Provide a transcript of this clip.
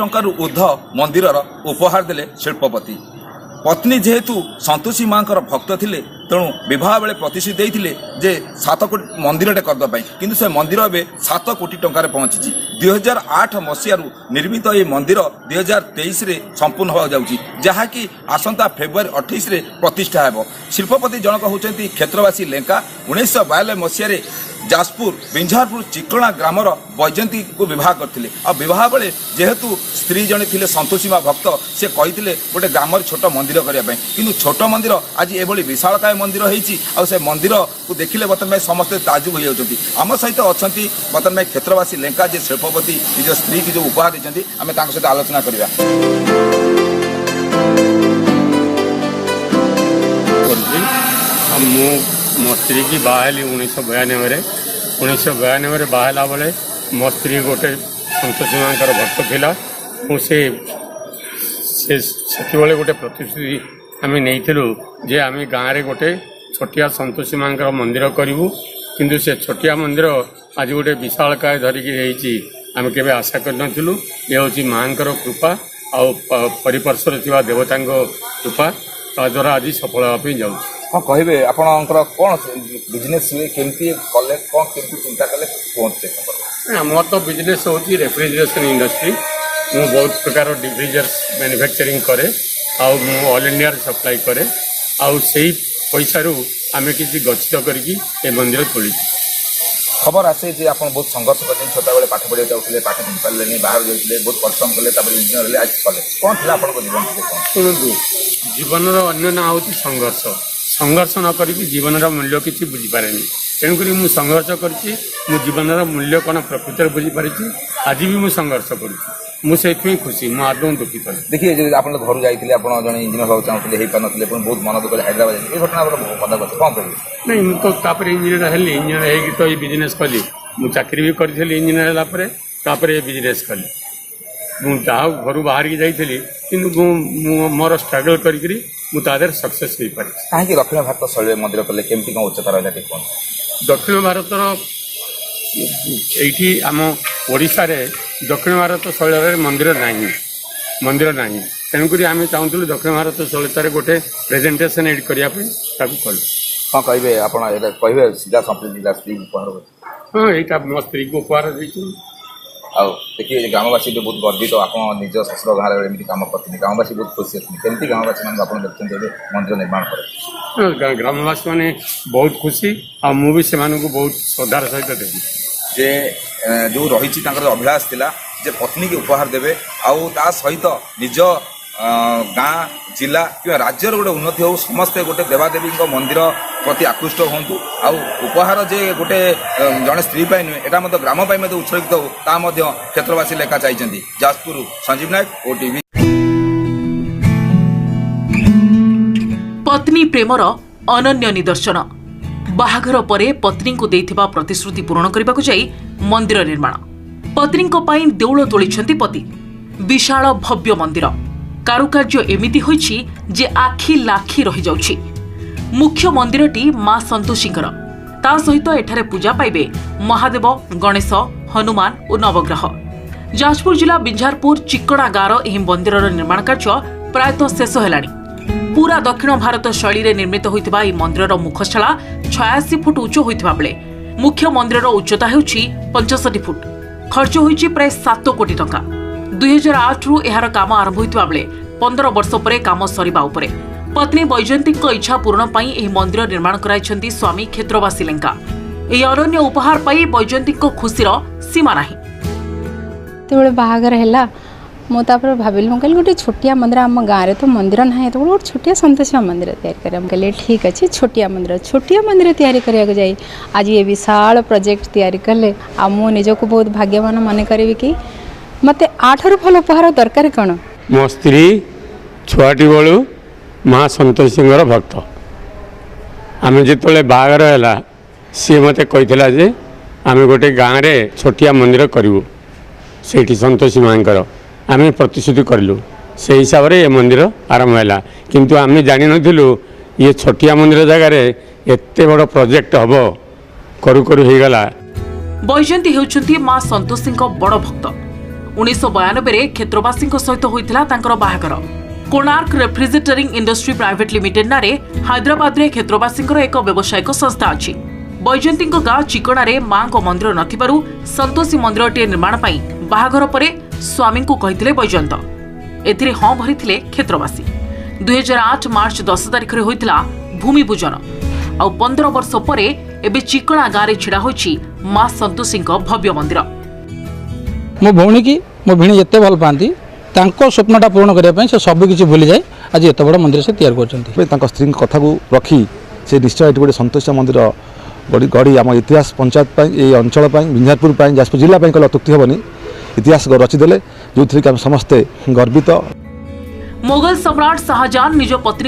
टंकार ऊर्ध मंदिर उपहार देले शिल्पपति। पत्नी जेहेतु संतोषी माँ भक्त थिले तेणु विवाह बेले प्रतिश्रुति देइथिले जे 7 कोटी मंदिरटे करदेवाई किंतु से मंदिर ए 7 कोटी टंकार पहुंची। 2008 मसीह निर्मित ये मंदिर 2023 रे संपूर्ण हो जाउची जहाँकि आसंता फेब्रुआरी 28 रे प्रतिष्ठा हेबो। शिल्पपति जनक होचंती क्षेत्रवासी लेंका 1992 मसीह जाजपुर बिंझारपुर चिकणा ग्रामर वैजयंती को विवाह करथिले। आ विवाह बेले जेहेतु स्त्री जने थिले संतोषी माँ भक्त से कहिथिले गोटे ग्रामर छोट मंदिर करिया पई किंतु छोट मंदिर आज एभली विशालकाय मंदिर होईची। आ से मंदिर को देखिले बर्तमान समस्त ताजुब हो जाउछंती। आम सहित अछंती बर्तमान क्षेत्रवासी लेंका जे शिल्पपति निज स्त्री की जो उपहार देछंती आमे तांको सहित आलोचना करिया। मो स्त्री की बाहली 1992 बाहला बेले मो स्त्री गोटे संतोषी माँ भक्त थिला। से गोटे प्रतिश्रुति आम नहीं जे आम गाँव में गोटे छोटिया संतोषी माँ मंदिर करूँ किंतु से छोटिया मंदिर आज गोटे विशालकाय धरिकी आम के आशा करूँ। ये हूँ माँ कृपा आउ परिपार्श्वर थी देवता कृपा द्वारा आज सफल हाँपी जाऊँ। हाँ कहे आपणकर कौन बिजनेस हुए केमती कले कौन केमती चिंता कले कहते मोर तो बिजनेस हूँ रेफ्रिजरेशन इंडस्ट्री। मु बहुत प्रकार डिफ्रिजर्स मैन्युफैक्चरिंग करे ऑल इंडिया सप्लाई करे से पैसा आम किसी गच्छित करके मंदिर खोली। खबर आसे जे आप बहुत संघर्ष करते छोटा बेले पाठ पढ़ा जाते पाठ पढ़ी पारे बाहर जाते बहुत परिश्रम कले इंजीनियर आज कले कौन थी आप जीवन शुणु जीवन अन्य ना हूँ संघर्ष। संघर्ष न करी जीवन मूल्य किसी बुझीपारे तेणुक मुझे संघर्ष करी जीवन मूल्य कौन प्रकृत बुझीपारी आज भी मुझे संघर्ष करुँचे खुशी मुझे आदौ दुखित। देखिए जो आप घर जाइए आप जन इंजीनियर हाँ चाहते हो पारे बहुत मन दुख हैदराबाद ये घटना पता कौन कह नहीं मुझे इंजीनियर हेली इंजीनियर हो तो ये बिजनेस कली मुझे चाकरी भी करी इंजीनियर है ये बिजनेस कली जहाँ घर बाहर की जाइली कि मोर स्ट्रगल करी मुझे सक्सेस हो पारे। कहीं दक्षिण भारत शैली मंदिर कले केमती कौन उच्चता रहा कौन दक्षिण भारतर ये आम ओडिशा रे दक्षिण भारत शैली मंदिर ना तेणुक आम चाहूँ दक्षिण भारत शैली गोटे प्रेजेंटेशन एड करने कल हाँ कहे आप कहे सीधा संप्रीत स्त्री उपहार हाँ यहाँ मो स्त्री को उपहार देखिए देखिए ग्रामवासी भी बहुत गर्वित तो आप निज शशुर गाँव में कम करते ग्रामवासी बहुत खुशी अच्छे केमती ग्रामवासी मैंने आप देखते मंदिर निर्माण कर ग्रामवासी मैंने बहुत खुशी आ मुझे से बहुत श्रद्धार सहित देवी जे जो रही अभिलाष थिला जे पत्नी की उपहार देवे आउ ता सहित निज गाँ जिला कि राज्यर गोटे उन्नति हो समस्ते गोटे देवादेवी मंदिर प्रति आकृष्ट हूँ आउ उपहार जे गोटे जड़े स्त्री नुहे यहाँ ग्राम उत्सर्गित हो क्षेत्रवासी लेखा चाहिए। जाजपुर संजीव नायक ओटीवी। पत्नी प्रेमर अनन्य निदर्शन बाहाघर परे पत्नी को देइथिबा प्रतिश्रुति पूरण करने को जाई मंदिर निर्माण पत्नी पई देउल तोलिछंती पति विशाल भव्य मंदिर कारुकार्य एमिति होइछि जे आखि लाखि रहि जाउछि। मुख्य मंदिरटी मां संतोषींकर ता सहित एठारे पूजा पाइबे महादेव गणेश हनुमान और नवग्रह। जाजपुर जिला बिंझारपुर चिकणा गाँव एही मंदिरर निर्माण कार्य प्रायतः शेष हेलाणी। पूरा दक्षिण भारत शैली रे निर्मित होइतिबा एही मंदिरर मुखशाला 86 फुट उच्च होइतिबा बेले मुख्य मंदिरर उच्चता हेउछि 65 फुट। खर्च होइछि प्राय 7 कोटी टंका। 2008 रु एहार काम आरंभ होइतिबा बेले 15 वर्ष परे काम सरिबा उपरे पत्नी वैजयंतीक इच्छा पूर्ण पाई एही मंदिर निर्माण कराइछंती स्वामी क्षेत्रवासी लेंका। एही अनन्य उपहार पाई वैजयंतीक खुशीर सीमा नाही। तेबे बाहागर हैला मो तापर भाबिल म कहली गोटे छोटिया मंदिर आम गाँव तो मंदिर ना तो गोटे छोटिया संतोषी मंदिर तैयारी करें कहले ठीक अच्छे छोटिया मंदिर तैयारी करने जाई आज ये विशाल प्रोजेक्ट तैयारी कले आ मो निजक बहुत भाग्यवान मन करी कि मते 8 रु भल उपहार दरकार कौन मो स्त्री छुआटी बेलू माँ संतोषी भक्त आम जिते बाहागर है सी मत कही जे आम गोटे गाँव में छोटिया मंदिर करूँ से संतोषी माँ आम प्रतिश्रुति करूँ से हिसाब से ये मंदिर आरंभ है किंतु आम जान नु ये छोटिया मंदिर जगार एत बड़ प्रोजेक्ट हम करू करू हो गला। वैजयंती हेउछंती मां संतोषी बड़ भक्त 1992 क्षेत्रवासी सहित होइथिला तांकर बाहागर। कोणार्क रेफ्रिजरेटरिंग इंडस्ट्री प्राइवेट लिमिटेड नारे हैदराबाद रे क्षेत्रवासी एक व्यवसायिक संस्था अछि। बैजयंती गाँ चिकणारे मां को मंदिर नथिबारु संतोषी मंदिरटे निर्माण पई बाहागर परे स्वामी को कहिथिले बैजयंत। एथिरे हां भरिथिले क्षेत्रवासी। 2008 मार्च 10 तारिख रे होइथिला भूमि पूजन। आ 15 वर्ष परे एबे चिकणा गाँव छिड़ा होइछि मां संतोषी भव्य मंदिर। मो भौणी की मो भिणी एत भल पाती स्वप्नटा पूर्ण करने से सब किसी भूली जाए आज एत बड़ मंदिर से तैयार कर स्त्री कथा को रखी से निश्चय गोटे संतोषी मंदिर गढ़ी आम इतिहास पंचायत ये अंचल विंझारपुर जाजपुर जिला कल अत्युक्ति हेनी इतिहास रचिदे जो थी समस्ते गर्वित। मोगल सम्राट शाहजहां निज पत्नी